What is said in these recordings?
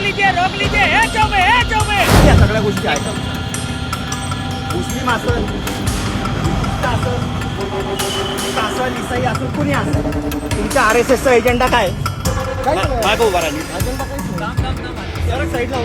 लीजिए हे चौबे या सगळ्या गोष्टी आहेत. मुस्लिम असेल, हिंदू असेल, इसाई असेल, कुणी असेल, तुमच्या RSSचा एजेंडा काय? मागं उभा राहा. जरा साईडला हो.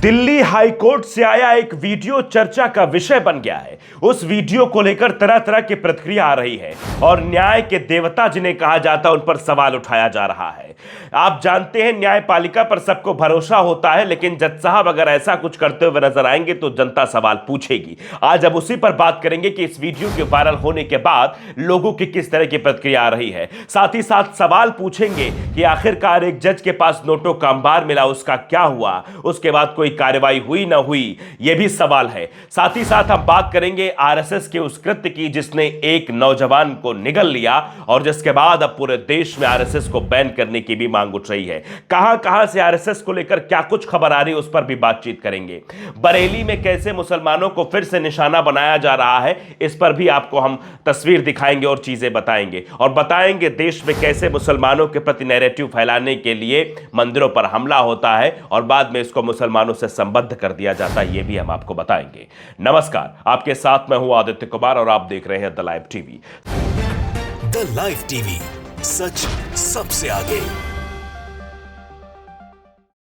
दिल्ली हाई कोर्ट से आया एक वीडियो चर्चा का विषय बन गया है. उस वीडियो को लेकर तरह तरह की प्रतिक्रिया आ रही है और न्याय के देवता जिन्हें कहा जाता है उन पर सवाल उठाया जा रहा है. आप जानते हैं न्यायपालिका पर सबको भरोसा होता है, लेकिन जज साहब अगर ऐसा कुछ करते हुए नजर आएंगे तो जनता सवाल पूछेगी. आज अब उसी पर बात करेंगे कि इस वीडियो के वायरल होने के बाद लोगों की किस तरह की प्रतिक्रिया आ रही है. साथ ही साथ सवाल पूछेंगे कि आखिरकार एक जज के पास नोटों का अंबार मिला, उसका क्या हुआ, उसके बाद कोई कार्रवाई हुई ना हुई, यह भी सवाल है. साथ ही साथ हम बात करेंगे आरएसएस के उस कृत्य की जिसने एक नौजवान को निगल लिया और जिसके बाद अब पूरे देश में आरएसएस को बैन करने की भी मांग उठ रही है. कहां से आरएसएस को लेकर क्या कुछ खबर आ रही है उस पर भी बातचीत करेंगे. बरेली में कैसे मुसलमानों को फिर से निशाना बनाया जा रहा है इस पर भी आपको हम तस्वीर दिखाएंगे और चीजें बताएंगे, और बताएंगे देश में कैसे मुसलमानों के प्रति नैरेटिव फैलाने के लिए मंदिरों पर हमला होता है और बाद में इसको मुसलमानों से संबद्ध कर दिया जाता है, यह भी हम आपको बताएंगे. नमस्कार, आपके साथ मैं हूं आदित्य कुमार और आप देख रहे हैं the live TV. The live TV, सच सबसे आगे.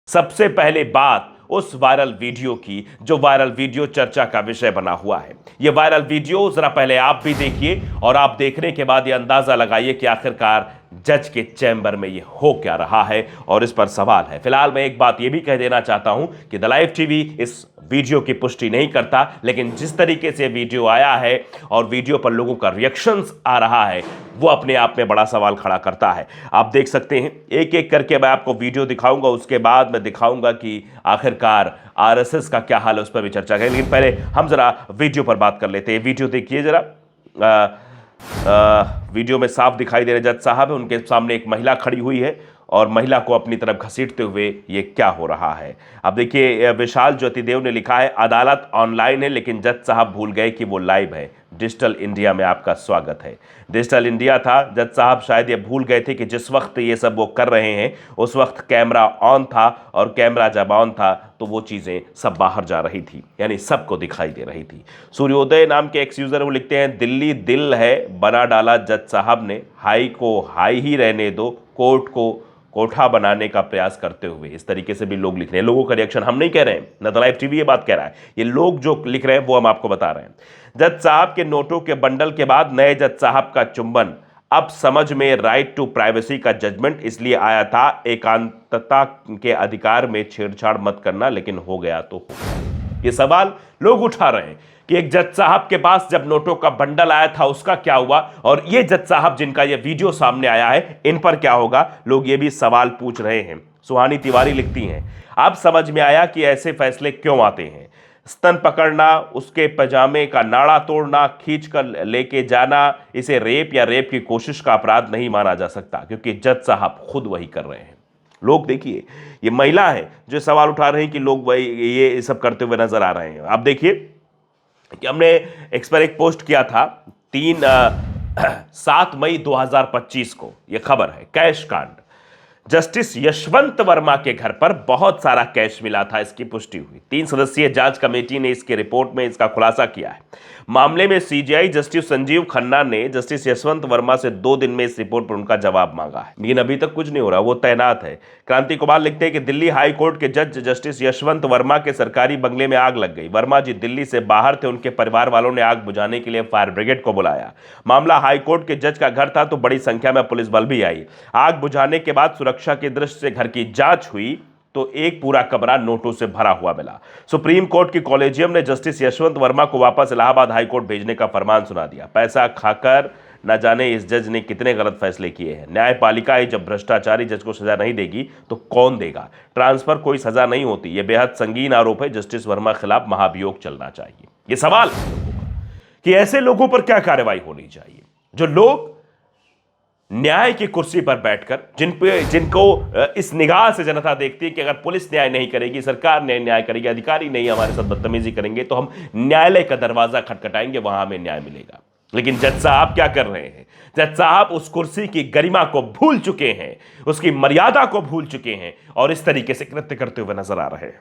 सबसे पहले बात उस वायरल वीडियो की जो वायरल वीडियो चर्चा का विषय बना हुआ है. यह वायरल वीडियो जरा पहले आप भी देखिए और आप देखने के बाद यह अंदाजा लगाइए कि आखिरकार जज के चैम्बर में यह हो क्या रहा है और इस पर सवाल है. फिलहाल मैं एक बात यह भी कह देना चाहता हूं कि द लाइव टीवी इस वीडियो की पुष्टि नहीं करता, लेकिन जिस तरीके से वीडियो आया है और वीडियो पर लोगों का रिएक्शंस आ रहा है वो अपने आप में बड़ा सवाल खड़ा करता है. आप देख सकते हैं एक एक करके मैं आपको वीडियो दिखाऊंगा, उसके बाद मैं दिखाऊंगा कि आखिरकार आरएसएस का क्या हाल है, उस पर भी चर्चा करें. लेकिन पहले हम जरा वीडियो पर बात कर लेते हैं. वीडियो देखिए जरा. वीडियो में साफ दिखाई दे रहे जज साहब है, उनके सामने एक महिला खड़ी हुई है और महिला को अपनी तरफ घसीटते हुए ये क्या हो रहा है. अब देखिए विशाल ज्योतिदेव ने लिखा है अदालत ऑनलाइन है लेकिन जज साहब भूल गए कि वो लाइव है. डिजिटल इंडिया में आपका स्वागत है. डिजिटल इंडिया था, जज साहब शायद ये भूल गए थे कि जिस वक्त ये सब वो कर रहे हैं उस वक्त कैमरा ऑन था और कैमरा जब ऑन था तो वो चीज़ें सब बाहर जा रही थी, यानी सबको दिखाई दे रही थी. सूर्योदय नाम के एक्स यूज़र वो लिखते हैं दिल्ली दिल है बना डाला जज साहब ने, हाई को हाई ही रहने दो, कोर्ट को कोठा बनाने का प्रयास करते हुए. इस तरीके से भी लोग लिख रहे हैं. लोगों का रिएक्शन हम नहीं कह रहे हैं, न द लाइव टीवी ये बात कह रहा है, ये लोग जो लिख रहे हैं वो हम आपको बता रहे हैं. जज साहब के नोटों के बंडल के बाद नए जज साहब का चुंबन, अब समझ में राइट टू प्राइवेसी का जजमेंट इसलिए आया था एकांतता के अधिकार में छेड़छाड़ मत करना, लेकिन हो गया तो हो गया. ये सवाल लोग उठा रहे हैं कि एक जज साहब के पास जब नोटों का बंडल आया था उसका क्या हुआ और ये जज साहब जिनका ये वीडियो सामने आया है इन पर क्या होगा. लोग ये भी सवाल पूछ रहे हैं. सुहानी तिवारी लिखती हैं अब समझ में आया कि ऐसे फैसले क्यों आते हैं. स्तन पकड़ना, उसके पजामे का नाड़ा तोड़ना, खींच कर लेके जाना, इसे रेप या रेप की कोशिश का अपराध नहीं माना जा सकता क्योंकि जज साहब खुद वही कर रहे हैं. लोग देखिए ये महिला है जो सवाल उठा रहे हैं कि लोग वही ये सब करते हुए नजर आ रहे हैं. आप देखिए कि हमने इस पर एक पोस्ट किया था 7 मई 2025 को. यह खबर है कैश कांड. जस्टिस यशवंत वर्मा के घर पर बहुत सारा कैश मिला था, इसकी पुष्टि हुई. 3 सदस्यीय जांच कमेटी ने इसके रिपोर्ट में इसका खुलासा किया है. मामले में सीजीआई जस्टिस संजीव खन्ना ने जस्टिस यशवंत वर्मा से 2 दिन में इस रिपोर्ट पर उनका जवाब मांगा है, लेकिन अभी तक कुछ नहीं हो रहा, वो तैनात है. क्रांति कुमार लिखते हैं कि दिल्ली हाई कोर्ट के जज जस्टिस यशवंत वर्मा के सरकारी बंगले में आग लग गई. वर्मा जी दिल्ली से बाहर थे, उनके परिवार वालों ने आग बुझाने के लिए फायर ब्रिगेड को बुलाया. मामला हाई कोर्ट के जज का घर था तो बड़ी संख्या में पुलिस बल भी आई. आग बुझाने के बाद सुरक्षा की दृष्टि से घर की जांच हुई तो एक पूरा कमरा नोटों से भरा हुआ मिला. सुप्रीम कोर्ट की कॉलेजियम ने जस्टिस यशवंत वर्मा को वापस इलाहाबाद हाई कोर्ट भेजने का फरमान सुना दिया. पैसा खाकर न जाने इस जज ने कितने गलत फैसले किए हैं. न्यायपालिका ही जब भ्रष्टाचारी जज को सजा नहीं देगी तो कौन देगा. ट्रांसफर कोई सजा नहीं होती. यह बेहद संगीन आरोप है. जस्टिस वर्मा खिलाफ महाभियोग चलना चाहिए. यह सवाल कि ऐसे लोगों पर क्या कार्रवाई होनी चाहिए जो लोग न्याय की कुर्सी पर बैठकर जिनको इस निगाह से जनता देखती है कि अगर पुलिस न्याय नहीं करेगी, सरकार न्याय करेगी, अधिकारी नहीं हमारे साथ बदतमीजी करेंगे तो हम न्यायालय का दरवाजा खटखटाएंगे, वहां हमें न्याय मिलेगा। लेकिन जज साहब क्या कर रहे हैं? जज साहब उस कुर्सी की गरिमा को भूल चुके हैं, उसकी मर्यादा को भूल चुके हैं और इस तरीके से कृत्य करते हुए नजर आ रहे हैं।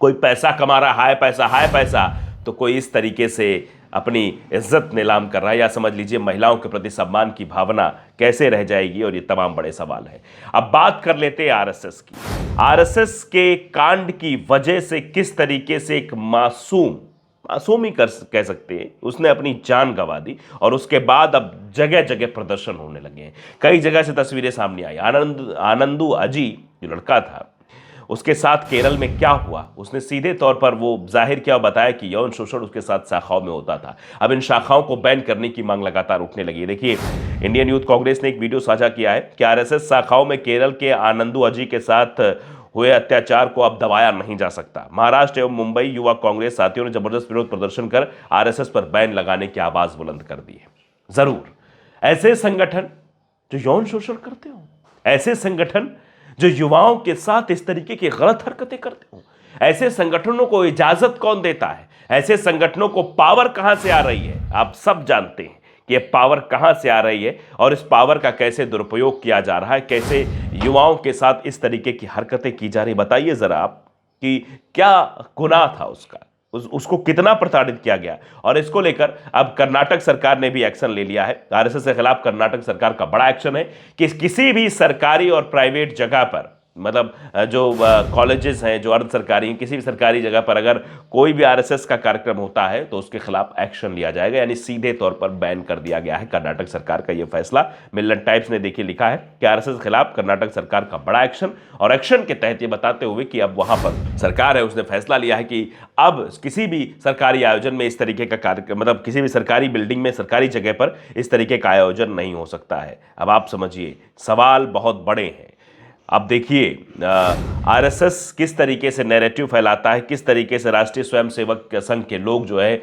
कोई पैसा कमा रहा है, हाय पैसा, तो कोई इस तरीके से अपनी इज्जत नीलाम कर रहा है, या समझ लीजिए महिलाओं के प्रति सम्मान की भावना कैसे रह जाएगी, और ये तमाम बड़े सवाल हैं। अब बात कर लेते हैं आरएसएस की। आरएसएस के कांड की वजह से किस तरीके से एक मासूम ही कह सकते हैं, उसने अपनी जान गंवा दी और उसके बाद अब जगह जगह प्रदर्शन होने लगे हैं। कई जगह से तस्वीरें सामने आई। आनंदू अजी जो लड़का था, उसके साथ केरल में क्या हुआ, उसने सीधे तौर पर वो जाहिर किया और बताया कि यौन शोषण उसके साथ शाखाओं में होता था। अब इन शाखाओं को बैन करने की मांग लगातार उठने लगी है। देखिए, इंडियन यूथ कांग्रेस ने एक वीडियो साझा किया है कि आरएसएस शाखाओं में केरल के आनंदू अजी के साथ हुए अत्याचार को अब दबाया नहीं जा सकता। महाराष्ट्र एवं मुंबई युवा कांग्रेस साथियों ने जबरदस्त विरोध प्रदर्शन कर आरएसएस पर बैन लगाने की आवाज बुलंद कर दी है। जरूर ऐसे संगठन जो यौन शोषण करते हो, ऐसे संगठन जो युवाओं के साथ इस तरीके की गलत हरकतें करते हो, ऐसे संगठनों को इजाजत कौन देता है? ऐसे संगठनों को पावर कहां से आ रही है? आप सब जानते हैं कि ये पावर कहां से आ रही है और इस पावर का कैसे दुरुपयोग किया जा रहा है, कैसे युवाओं के साथ इस तरीके की हरकतें की जा रही। बताइए जरा आप कि क्या गुनाह था उसका, उसको कितना प्रताड़ित किया गया। और इसको लेकर अब कर्नाटक सरकार ने भी एक्शन ले लिया है। आरएसएस के खिलाफ कर्नाटक सरकार का बड़ा एक्शन है कि किसी भी सरकारी और प्राइवेट जगह पर, मतलब जो कॉलेजेस हैं जो अर्ध सरकारी, किसी भी सरकारी जगह पर अगर कोई भी आरएसएस का कार्यक्रम होता है तो उसके खिलाफ एक्शन लिया जाएगा, यानी सीधे तौर पर बैन कर दिया गया है कर्नाटक सरकार का यह फैसला। मिलन टाइम्स ने देखिए लिखा है कि आरएसएस के खिलाफ कर्नाटक सरकार का बड़ा एक्शन, और एक्शन के तहत ये बताते हुए कि अब वहां पर सरकार है उसने फैसला लिया है कि अब किसी भी सरकारी आयोजन में इस तरीके का कार्यक्रम, मतलब किसी भी सरकारी बिल्डिंग में, सरकारी जगह पर इस तरीके का आयोजन नहीं हो सकता है। अब आप समझिए, सवाल बहुत बड़े हैं। अब देखिए आरएसएस किस तरीके से नैरेटिव फैलाता है, किस तरीके से राष्ट्रीय स्वयंसेवक संघ के लोग जो है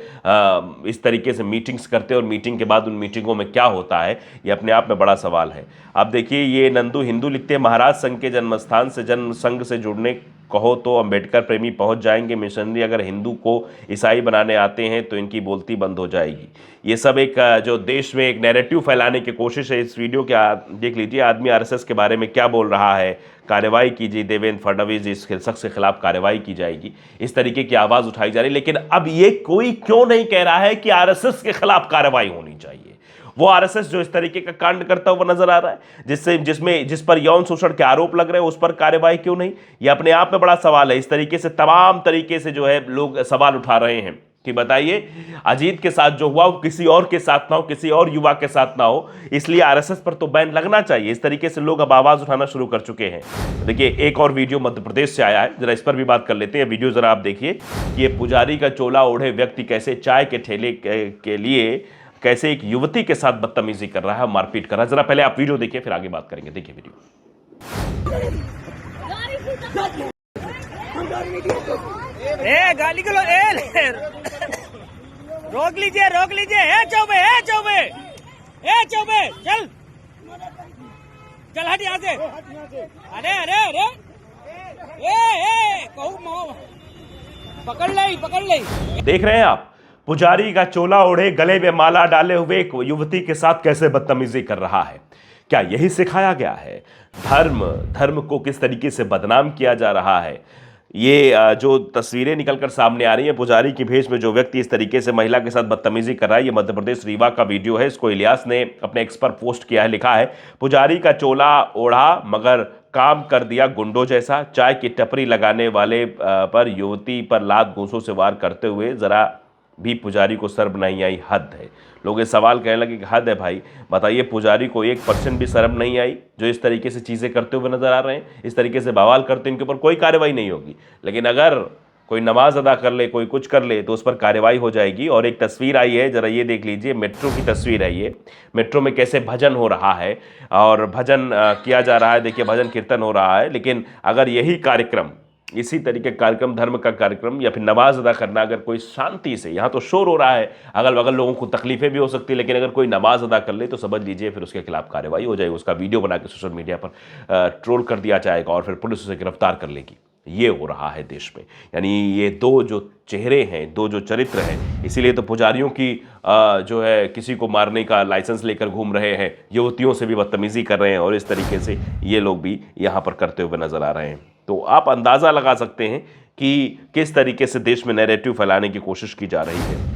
इस तरीके से मीटिंग्स करते हैं और मीटिंग के बाद उन मीटिंगों में क्या होता है, ये अपने आप में बड़ा सवाल है। अब देखिए, ये नंदू हिंदू लिखते हैं, महाराज संघ के जन्मस्थान से जन संघ से जुड़ने कहो तो अंबेडकर प्रेमी पहुंच जाएंगे। मिशनरी अगर हिंदू को ईसाई बनाने आते हैं तो इनकी बोलती बंद हो जाएगी। ये सब एक जो देश में एक नैरेटिव फैलाने की कोशिश है। इस वीडियो के देख लीजिए, आदमी आरएसएस के बारे में क्या बोल रहा है। कार्रवाई कीजिए, देवेंद्र फडणवीस जी, इस शख्स के खिलाफ कार्रवाई की जाएगी, इस तरीके की आवाज़ उठाई जा रही है। लेकिन अब ये कोई क्यों नहीं कह रहा है कि आरएसएस के खिलाफ कार्रवाई होनी चाहिए? वो आरएसएस जो इस तरीके का कांड करता हुआ नजर आ रहा है, जिस पर यौन शोषण के आरोप लग रहे हैं, उस पर कार्रवाई क्यों नहीं? ये अपने आप में बड़ा सवाल है। इस तरीके से तमाम तरीके से जो है लोग सवाल उठा रहे हैं कि बताइए, अजीत के साथ जो हुआ वो किसी और के साथ ना हो, किसी और युवा के साथ ना हो, इसलिए आरएसएस पर तो बैन लगना चाहिए। इस तरीके से लोग अब आवाज उठाना शुरू कर चुके हैं। देखिए, एक और वीडियो मध्य प्रदेश से आया है, जरा इस पर भी बात कर लेते हैं। वीडियो जरा आप देखिए कि ये पुजारी का चोला ओढ़े व्यक्ति कैसे चाय के ठेले के लिए कैसे एक युवती के साथ बदतमीजी कर रहा है, मारपीट कर रहा है। जरा पहले आप वीडियो देखिए, फिर आगे बात करेंगे। देखिए वीडियो। गाली को रोक लीजिए। चौबे चल हट यहाँ से। अरे पकड़ ले। देख रहे हैं आप, पुजारी का चोला ओढ़े, गले में माला डाले हुए एक युवती के साथ कैसे बदतमीजी कर रहा है। क्या यही सिखाया गया है? धर्म को किस तरीके से बदनाम किया जा रहा है। ये जो तस्वीरें निकलकर सामने आ रही हैं, पुजारी की भेष में जो व्यक्ति इस तरीके से महिला के साथ बदतमीजी कर रहा है, ये मध्य प्रदेश रीवा का वीडियो है। इसको इलियास ने अपने एक्स पर पोस्ट किया है। लिखा है, पुजारी का चोला ओढ़ा मगर काम कर दिया गुंडों जैसा। चाय की टपरी लगाने वाले पर युवती पर लात घूंसों से वार करते हुए जरा भी पुजारी को शर्म नहीं आई, हद है। लोग ये सवाल कहने लगे कि हद है भाई। बताइए, पुजारी को 1% भी शर्म नहीं आई जो इस तरीके से चीज़ें करते हुए नजर आ रहे हैं, इस तरीके से बवाल करते, इनके ऊपर कोई कार्रवाई नहीं होगी। लेकिन अगर कोई नमाज अदा कर ले, कोई कुछ कर ले, तो उस पर कार्रवाई हो जाएगी। और एक तस्वीर आई है, जरा ये देख लीजिए, मेट्रो की तस्वीर है ये। मेट्रो में कैसे भजन हो रहा है और भजन किया जा रहा है। देखिए, भजन कीर्तन हो रहा है। लेकिन अगर यही कार्यक्रम इसी तरीके कार्यक्रम, धर्म का कार्यक्रम या फिर नमाज अदा करना, अगर कोई शांति से, यहाँ तो शोर हो रहा है, अगल बगल लोगों को तकलीफें भी हो सकती है, लेकिन अगर कोई नमाज अदा कर ले तो समझ लीजिए फिर उसके खिलाफ कार्रवाई हो जाएगी, उसका वीडियो बना के सोशल मीडिया पर ट्रोल कर दिया जाएगा और फिर पुलिस उसे गिरफ्तार कर लेगी। ये हो रहा है देश में। यानी ये दो जो चेहरे हैं, दो जो चरित्र हैं, इसीलिए तो पुजारियों की जो है किसी को मारने का लाइसेंस लेकर घूम रहे हैं, युवतियों से भी बदतमीजी कर रहे हैं और इस तरीके से ये लोग भी यहाँ पर करते हुए नजर आ रहे हैं। तो आप अंदाज़ा लगा सकते हैं कि किस तरीके से देश में नैरेटिव फैलाने की कोशिश की जा रही है।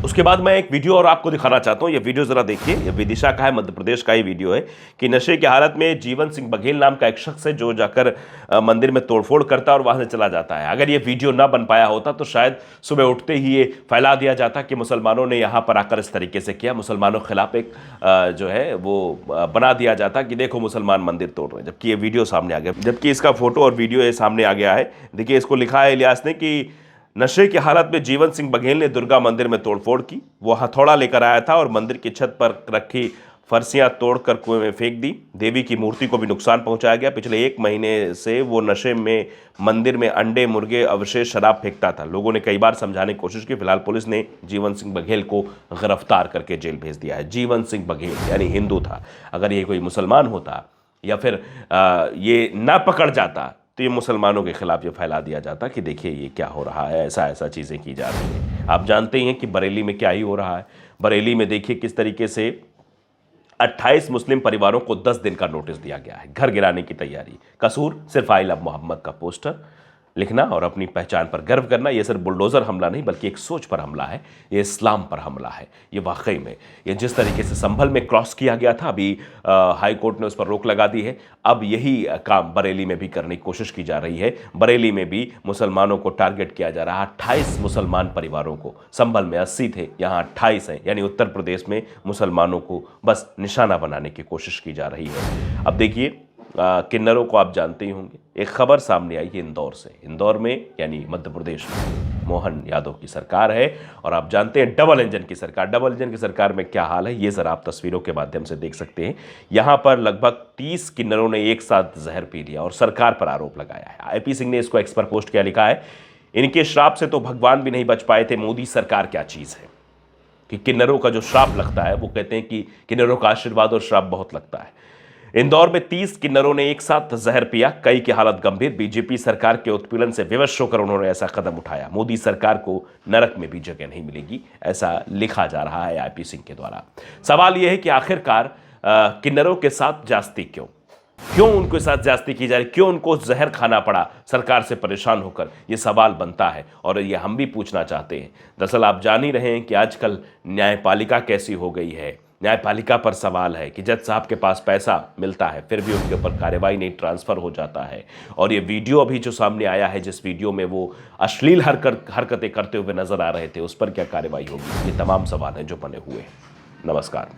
उसके बाद मैं एक वीडियो और आपको दिखाना चाहता हूं। ये वीडियो जरा देखिए, ये विदिशा का है, मध्य प्रदेश का ही वीडियो है कि नशे की हालत में जीवन सिंह बघेल नाम का एक शख्स है जो जाकर मंदिर में तोड़फोड़ करता है और वहां से चला जाता है। अगर ये वीडियो ना बन पाया होता तो शायद सुबह उठते ही ये फैला दिया जाता कि मुसलमानों ने यहाँ पर आकर इस तरीके से किया, मुसलमानों के खिलाफ एक जो है वो बना दिया जाता कि देखो मुसलमान मंदिर तोड़ रहे हैं, जबकि ये वीडियो सामने आ गया, जबकि इसका फोटो और वीडियो ये सामने आ गया है। देखिए, इसको लिखा है इलियास ने कि नशे की हालत में जीवन सिंह बघेल ने दुर्गा मंदिर में तोड़फोड़ की। वो हथौड़ा लेकर आया था और मंदिर की छत पर रखी फर्सियां तोड़कर कुएं में फेंक दी। देवी की मूर्ति को भी नुकसान पहुंचाया गया। पिछले 1 महीने से वो नशे में मंदिर में अंडे, मुर्गे, अवशेष, शराब फेंकता था। लोगों ने कई बार समझाने की कोशिश की। फिलहाल पुलिस ने जीवन सिंह बघेल को गिरफ्तार करके जेल भेज दिया है। जीवन सिंह बघेल यानी हिंदू था। अगर ये कोई मुसलमान होता या फिर ये ना पकड़ जाता तो ये मुसलमानों के खिलाफ ये फैला दिया जाता कि देखिए ये क्या हो रहा है, ऐसा चीज़ें की जा रही हैं। आप जानते ही हैं कि बरेली में क्या ही हो रहा है। बरेली में देखिए किस तरीके से 28 मुस्लिम परिवारों को 10 दिन का नोटिस दिया गया है, घर गिराने की तैयारी। कसूर सिर्फ आई लव मोहम्मद का पोस्टर लिखना और अपनी पहचान पर गर्व करना। ये सिर्फ बुलडोज़र हमला नहीं बल्कि एक सोच पर हमला है, ये इस्लाम पर हमला है। ये वाकई में ये जिस तरीके से संभल में क्रॉस किया गया था, अभी हाई कोर्ट ने उस पर रोक लगा दी है। अब यही काम बरेली में भी करने की कोशिश की जा रही है। बरेली में भी मुसलमानों को टारगेट किया जा रहा है। 28 मुसलमान परिवारों को, संभल में 80 थे, यहाँ 28 हैं। यानी उत्तर प्रदेश में मुसलमानों को बस निशाना बनाने की कोशिश की जा रही है। अब देखिए, किन्नरों को आप जानते ही होंगे। एक खबर सामने आई है इंदौर से। इंदौर में यानी मध्य प्रदेश में मोहन यादव की सरकार है और आप जानते हैं डबल इंजन की सरकार। डबल इंजन की सरकार में क्या हाल है ये ज़रा आप तस्वीरों के माध्यम से देख सकते हैं। यहाँ पर लगभग 30 किन्नरों ने एक साथ जहर पी लिया और सरकार पर आरोप लगाया है। आईपी सिंह ने इसको एक्स पर पोस्ट किया, लिखा है इनके श्राप से तो भगवान भी नहीं बच पाए थे, मोदी सरकार क्या चीज़ है। कि किन्नरों का जो श्राप लगता है, वो कहते हैं कि किन्नरों का आशीर्वाद और श्राप बहुत लगता है। इंदौर में 30 किन्नरों ने एक साथ जहर पिया, कई की हालत गंभीर। बीजेपी सरकार के उत्पीड़न से विवश होकर उन्होंने ऐसा कदम उठाया। मोदी सरकार को नरक में भी जगह नहीं मिलेगी, ऐसा लिखा जा रहा है आईपी सिंह के द्वारा। सवाल यह है कि आखिरकार किन्नरों के साथ ज्यादती क्यों उनके साथ ज्यादती की जा रही, क्यों उनको जहर खाना पड़ा सरकार से परेशान होकर, ये सवाल बनता है और ये हम भी पूछना चाहते हैं। दरअसल आप जान ही रहे हैं कि आजकल न्यायपालिका कैसी हो गई है। न्यायपालिका पर सवाल है कि जज साहब के पास पैसा मिलता है फिर भी उनके ऊपर कार्रवाई नहीं, ट्रांसफ़र हो जाता है। और ये वीडियो अभी जो सामने आया है, जिस वीडियो में वो अश्लील हरकतें करते हुए नजर आ रहे थे, उस पर क्या कार्रवाई होगी, ये तमाम सवाल हैं जो बने हुए हैं। नमस्कार।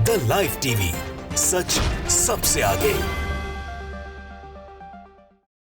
द लाइव टीवी, सच सबसे आगे।